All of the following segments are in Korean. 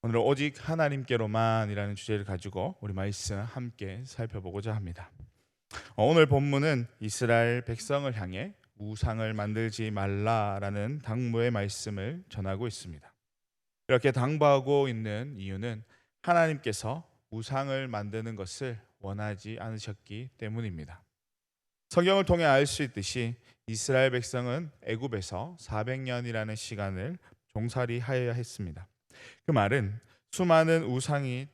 오늘은 오직 하나님께로만이라는 주제를 가지고 우리 말씀 함께 살펴보고자 합니다. 오늘 본문은 이스라엘 백성을 향해 우상을 만들지 말라라는 당부의 말씀을 전하고 있습니다. 이렇게 당부하고 있는 이유는 하나님께서 우상을 만드는 것을 원하지 않으셨기 때문입니다. 성경을 통해 알 수 있듯이 이스라엘 백성은 애굽에서 400년이라는 시간을 종살이하여야 했습니다. 그 말은 수많은 우상이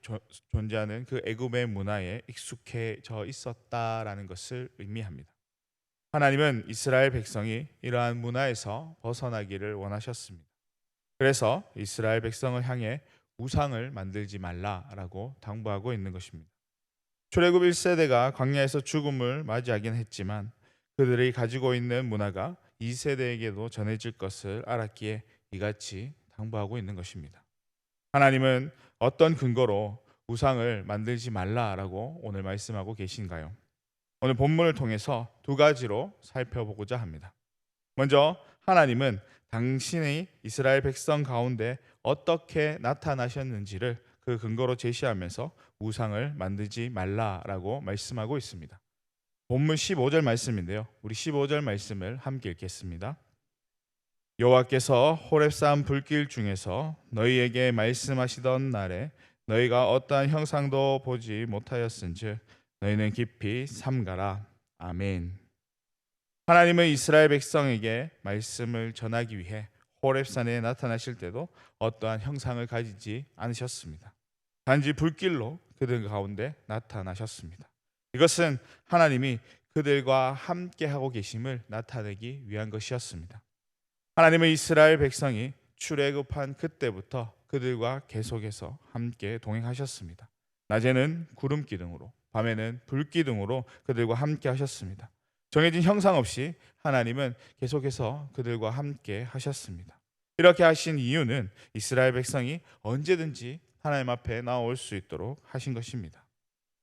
존재하는 그 애굽의 문화에 익숙해져 있었다라는 것을 의미합니다. 하나님은 이스라엘 백성이 이러한 문화에서 벗어나기를 원하셨습니다. 그래서 이스라엘 백성을 향해 우상을 만들지 말라라고 당부하고 있는 것입니다. 출애굽 1세대가 광야에서 죽음을 맞이하긴 했지만 그들이 가지고 있는 문화가 2세대에게도 전해질 것을 알았기에 이같이 당부하고 있는 것입니다. 하나님은 어떤 근거로 우상을 만들지 말라라고 오늘 말씀하고 계신가요? 오늘 본문을 통해서 두 가지로 살펴보고자 합니다. 먼저 하나님은 당신의 이스라엘 백성 가운데 어떻게 나타나셨는지를 그 근거로 제시하면서 우상을 만들지 말라라고 말씀하고 있습니다. 본문 15절 말씀인데요. 우리 15절 말씀을 함께 읽겠습니다. 여호와께서 호렙산 불길 중에서 너희에게 말씀하시던 날에 너희가 어떠한 형상도 보지 못하였은즉 너희는 깊이 삼가라. 아멘. 하나님은 이스라엘 백성에게 말씀을 전하기 위해 호렙산에 나타나실 때도 어떠한 형상을 가지지 않으셨습니다. 단지 불길로 그들 가운데 나타나셨습니다. 이것은 하나님이 그들과 함께 하고 계심을 나타내기 위한 것이었습니다. 하나님은 이스라엘 백성이 출애굽한 그때부터 그들과 계속해서 함께 동행하셨습니다. 낮에는 구름 기둥으로, 밤에는 불 기둥으로 그들과 함께 하셨습니다. 정해진 형상 없이 하나님은 계속해서 그들과 함께 하셨습니다. 이렇게 하신 이유는 이스라엘 백성이 언제든지 하나님 앞에 나올 수 있도록 하신 것입니다.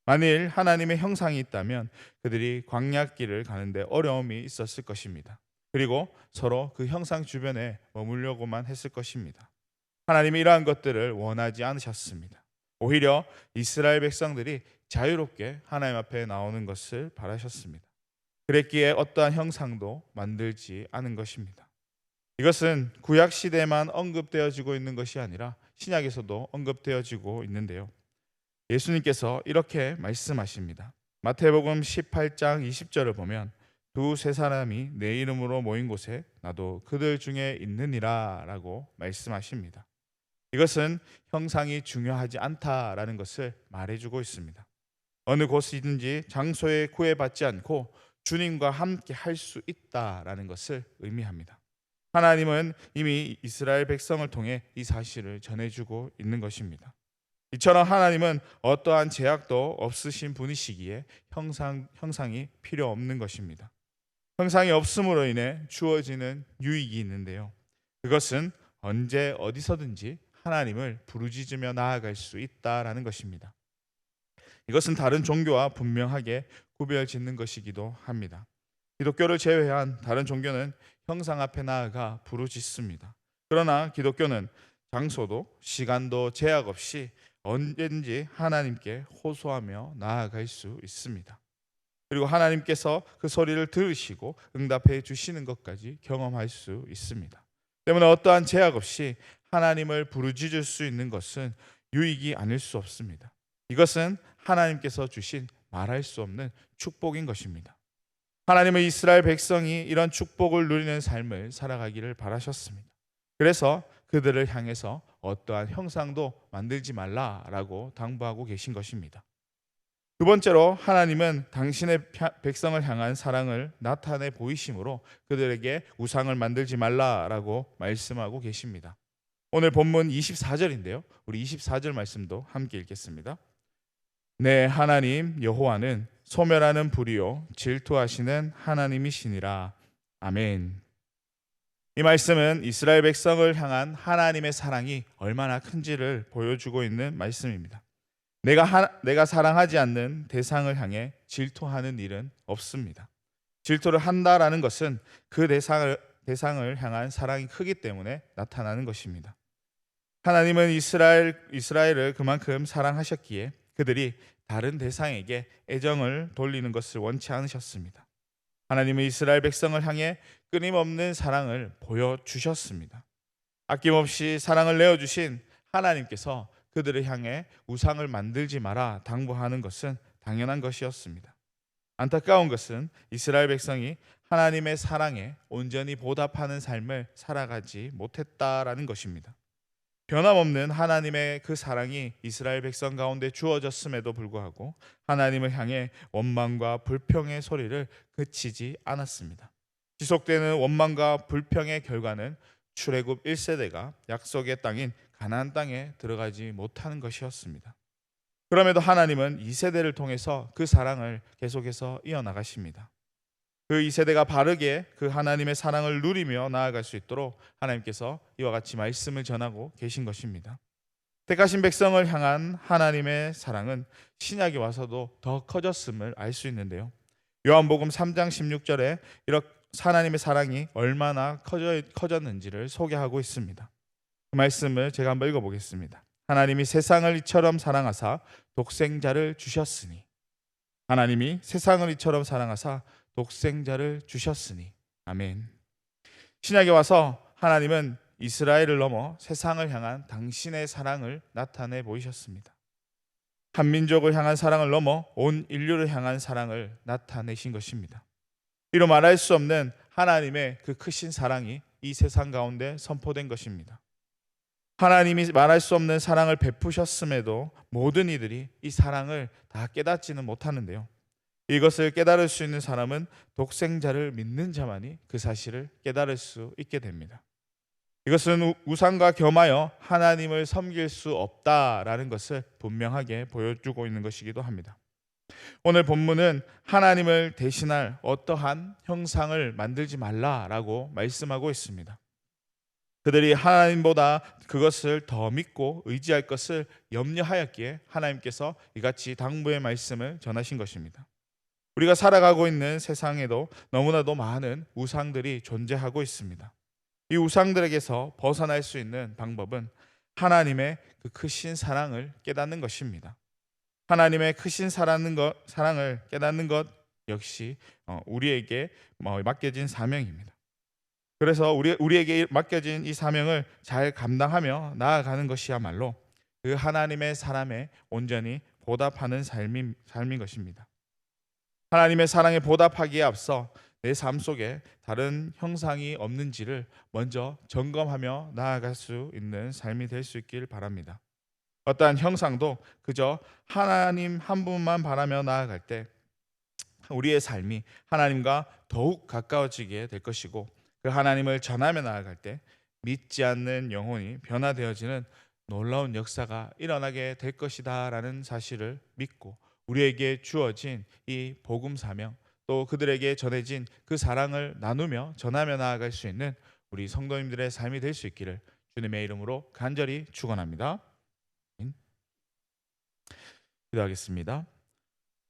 만일 하나님의 형상이 있다면 그들이 광야길을 가는데 어려움이 있었을 것입니다. 그리고 서로 그 형상 주변에 머물려고만 했을 것입니다. 하나님이 이러한 것들을 원하지 않으셨습니다. 오히려 이스라엘 백성들이 자유롭게 하나님 앞에 나오는 것을 바라셨습니다. 그랬기에 어떠한 형상도 만들지 않은 것입니다. 이것은 구약 시대에만 언급되어지고 있는 것이 아니라 신약에서도 언급되어지고 있는데요. 예수님께서 이렇게 말씀하십니다. 마태복음 18장 20절을 보면 두세 사람이 내 이름으로 모인 곳에 나도 그들 중에 있느니라 라고 말씀하십니다. 이것은 형상이 중요하지 않다라는 것을 말해주고 있습니다. 어느 곳이든지 장소에 구애받지 않고 주님과 함께 할 수 있다라는 것을 의미합니다. 하나님은 이미 이스라엘 백성을 통해 이 사실을 전해주고 있는 것입니다. 이처럼 하나님은 어떠한 제약도 없으신 분이시기에 형상이 필요 없는 것입니다. 형상이 없음으로 인해 주어지는 유익이 있는데요. 그것은 언제 어디서든지 하나님을 부르짖으며 나아갈 수 있다라는 것입니다. 이것은 다른 종교와 분명하게 구별짓는 것이기도 합니다. 기독교를 제외한 다른 종교는 형상 앞에 나아가 부르짖습니다. 그러나 기독교는 장소도 시간도 제약 없이 언제든지 하나님께 호소하며 나아갈 수 있습니다. 그리고 하나님께서 그 소리를 들으시고 응답해 주시는 것까지 경험할 수 있습니다. 때문에 어떠한 제약 없이 하나님을 부르짖을 수 있는 것은 유익이 아닐 수 없습니다. 이것은 하나님께서 주신 말할 수 없는 축복인 것입니다. 하나님은 이스라엘 백성이 이런 축복을 누리는 삶을 살아가기를 바라셨습니다. 그래서 그들을 향해서 어떠한 형상도 만들지 말라라고 당부하고 계신 것입니다. 두 번째로 하나님은 당신의 백성을 향한 사랑을 나타내 보이심으로 그들에게 우상을 만들지 말라라고 말씀하고 계십니다. 오늘 본문 24절인데요. 우리 24절 말씀도 함께 읽겠습니다. 네, 하나님 여호와는 소멸하는 불이요 질투하시는 하나님이시니라. 아멘. 이 말씀은 이스라엘 백성을 향한 하나님의 사랑이 얼마나 큰지를 보여주고 있는 말씀입니다. 내가 사랑하지 않는 대상을 향해 질투하는 일은 없습니다. 질투를 한다라는 것은 그 대상을 향한 사랑이 크기 때문에 나타나는 것입니다. 하나님은 이스라엘을 그만큼 사랑하셨기에 그들이 다른 대상에게 애정을 돌리는 것을 원치 않으셨습니다. 하나님은 이스라엘 백성을 향해 끊임없는 사랑을 보여주셨습니다. 아낌없이 사랑을 내어주신 하나님께서 그들을 향해 우상을 만들지 마라 당부하는 것은 당연한 것이었습니다. 안타까운 것은 이스라엘 백성이 하나님의 사랑에 온전히 보답하는 삶을 살아가지 못했다라는 것입니다. 변함없는 하나님의 그 사랑이 이스라엘 백성 가운데 주어졌음에도 불구하고 하나님을 향해 원망과 불평의 소리를 그치지 않았습니다. 지속되는 원망과 불평의 결과는 출애굽 1세대가 약속의 땅인 가나안 땅에 들어가지 못하는 것이었습니다. 그럼에도 하나님은 2세대를 통해서 그 사랑을 계속해서 이어나가십니다. 그 2세대가 바르게 그 하나님의 사랑을 누리며 나아갈 수 있도록 하나님께서 이와 같이 말씀을 전하고 계신 것입니다. 택하신 백성을 향한 하나님의 사랑은 신약에 와서도 더 커졌음을 알 수 있는데요. 요한복음 3장 16절에 이렇게 하나님의 사랑이 얼마나 커졌는지를 소개하고 있습니다. 그 말씀을 제가 한번 읽어보겠습니다. 하나님이 세상을 이처럼 사랑하사 독생자를 주셨으니, 하나님이 세상을 이처럼 사랑하사 독생자를 주셨으니. 아멘. 신약에 와서 하나님은 이스라엘을 넘어 세상을 향한 당신의 사랑을 나타내 보이셨습니다. 한 민족을 향한 사랑을 넘어 온 인류를 향한 사랑을 나타내신 것입니다. 이로 말할 수 없는 하나님의 그 크신 사랑이 이 세상 가운데 선포된 것입니다. 하나님이 말할 수 없는 사랑을 베푸셨음에도 모든 이들이 이 사랑을 다 깨닫지는 못하는데요. 이것을 깨달을 수 있는 사람은 독생자를 믿는 자만이 그 사실을 깨달을 수 있게 됩니다. 이것은 우상과 겸하여 하나님을 섬길 수 없다라는 것을 분명하게 보여주고 있는 것이기도 합니다. 오늘 본문은 하나님을 대신할 어떠한 형상을 만들지 말라라고 말씀하고 있습니다. 그들이 하나님보다 그것을 더 믿고 의지할 것을 염려하였기에 하나님께서 이같이 당부의 말씀을 전하신 것입니다. 우리가 살아가고 있는 세상에도 너무나도 많은 우상들이 존재하고 있습니다. 이 우상들에게서 벗어날 수 있는 방법은 하나님의 그 크신 사랑을 깨닫는 것입니다. 하나님의 크신 사랑을 깨닫는 것 역시 우리에게 맡겨진 사명입니다. 그래서 우리에게 맡겨진 이 사명을 잘 감당하며 나아가는 것이야말로 그 하나님의 사랑에 온전히 보답하는 삶인 것입니다. 하나님의 사랑에 보답하기에 앞서 내 삶 속에 다른 형상이 없는지를 먼저 점검하며 나아갈 수 있는 삶이 될 수 있길 바랍니다. 어떠한 형상도 그저 하나님 한 분만 바라며 나아갈 때 우리의 삶이 하나님과 더욱 가까워지게 될 것이고, 그 하나님을 전하며 나아갈 때 믿지 않는 영혼이 변화되어지는 놀라운 역사가 일어나게 될 것이다 라는 사실을 믿고, 우리에게 주어진 이 복음 사명, 또 그들에게 전해진 그 사랑을 나누며 전하며 나아갈 수 있는 우리 성도님들의 삶이 될 수 있기를 주님의 이름으로 간절히 축원합니다. 기도하겠습니다.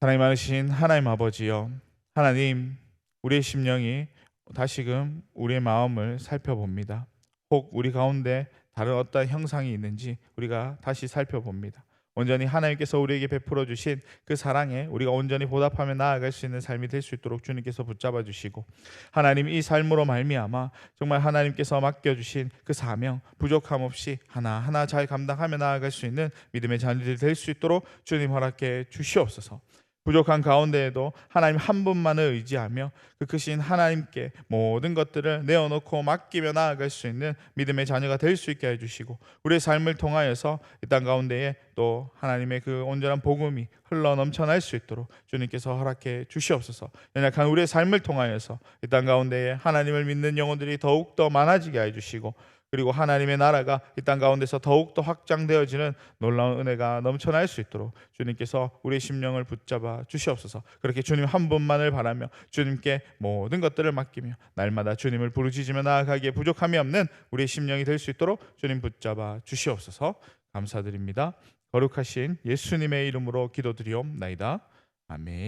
사랑이 많으신 하나님 아버지여, 하나님, 우리의 심령이 다시금 우리의 마음을 살펴봅니다. 혹 우리 가운데 다른 어떤 형상이 있는지 우리가 다시 살펴봅니다. 온전히 하나님께서 우리에게 베풀어 주신 그 사랑에 우리가 온전히 보답하며 나아갈 수 있는 삶이 될 수 있도록 주님께서 붙잡아 주시고, 하나님 이 삶으로 말미암아 정말 하나님께서 맡겨주신 그 사명 부족함 없이 하나하나 잘 감당하며 나아갈 수 있는 믿음의 자녀들이 될 수 있도록 주님 허락해 주시옵소서. 부족한 가운데에도 하나님 한 분만을 의지하며 그 크신 하나님께 모든 것들을 내어놓고 맡기며 나아갈 수 있는 믿음의 자녀가 될 수 있게 해주시고, 우리의 삶을 통하여서 이 땅 가운데에 또 하나님의 그 온전한 복음이 흘러 넘쳐날 수 있도록 주님께서 허락해 주시옵소서. 연약한 우리의 삶을 통하여서 이 땅 가운데에 하나님을 믿는 영혼들이 더욱더 많아지게 해주시고, 그리고 하나님의 나라가 이 땅 가운데서 더욱더 확장되어지는 놀라운 은혜가 넘쳐날 수 있도록 주님께서 우리의 심령을 붙잡아 주시옵소서. 그렇게 주님 한 분만을 바라며 주님께 모든 것들을 맡기며 날마다 주님을 부르짖으며 나아가기에 부족함이 없는 우리의 심령이 될 수 있도록 주님 붙잡아 주시옵소서. 감사드립니다. 거룩하신 예수님의 이름으로 기도드리옵나이다. 아멘.